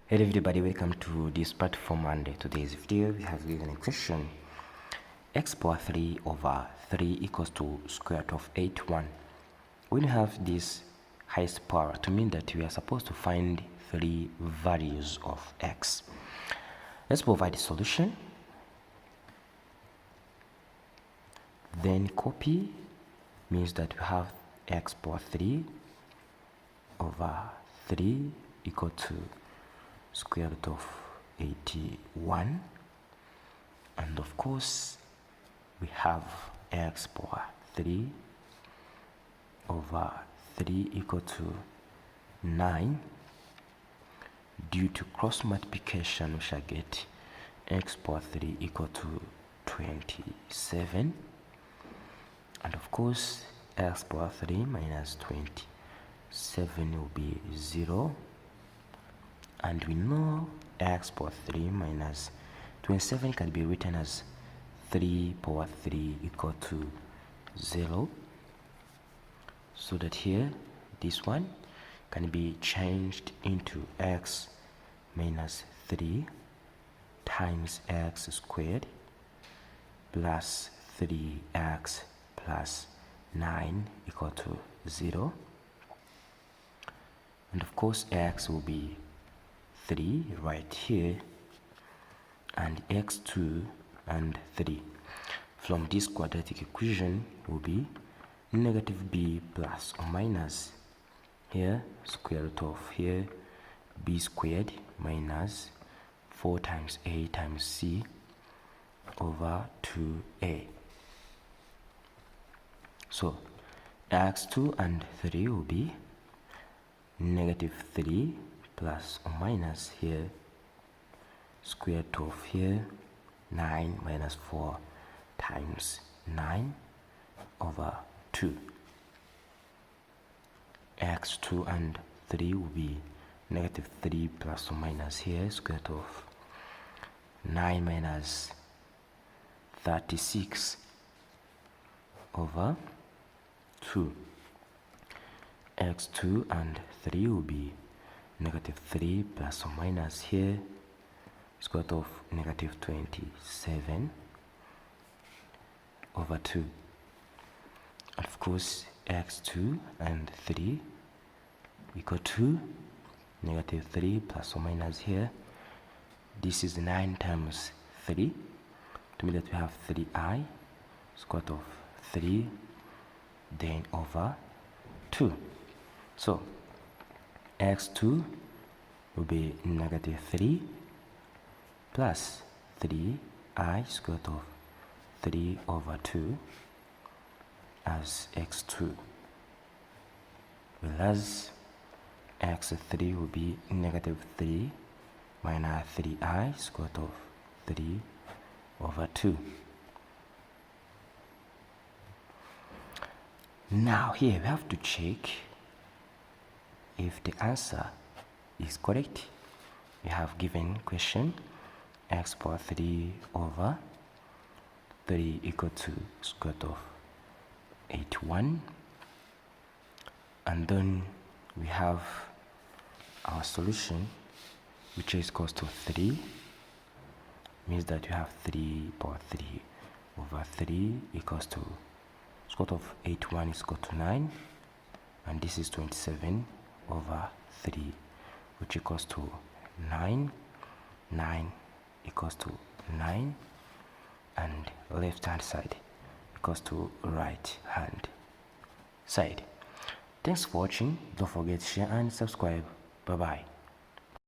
Hello everybody, welcome to this platform, and today's video we have given a question: x power 3 over 3 equals to square root of 81. When you have this highest power, to mean that we are supposed to find three values of x. Let's provide the solution, then copy means that we have x power 3 over 3 equal to square root of 81, and of course we have x power 3 over 3 equal to 9. Due to cross multiplication, we shall get x power 3 equal to 27, and of course x power 3 minus 27 will be 0. And we know x power 3 minus 27 can be written as 3 power 3 equal to 0. So that here, this one can be changed into x minus 3 times x squared plus 3x plus 9 equal to 0. And of course x will be 3 right here, and x2 and 3 from this quadratic equation will be negative b plus or minus here square root of here b squared minus 4 times a times c over 2a. So x2 and 3 will be negative 3 plus or minus here square root of here 9 minus 4 times 9 over 2. x2 and 3 will be negative 3 plus or minus here square root of 9 minus 36 over 2. x2 and 3 will be negative 3 plus or minus here square root of negative 27 over 2. And of course x2 and 3 equal to negative 3 plus or minus here, this is 9 times 3, to mean that we have 3i square root of 3 then over 2. So x2 will be negative 3 plus 3i square root of 3 over 2 as x2, whereas x3 will be negative 3 minus 3i square root of 3 over 2. Now here we have to check if the answer is correct. We have given question x power 3 over 3 equal to square root of 81, and then we have our solution, which is equals to 3, means that we have 3 power 3 over 3 equals to square root of 81 is equal to 9, and this is 27 over 3, which equals to 9. 9 equals to 9, and left hand side equals to right hand side. Thanks for watching. Don't forget to share and subscribe. Bye bye.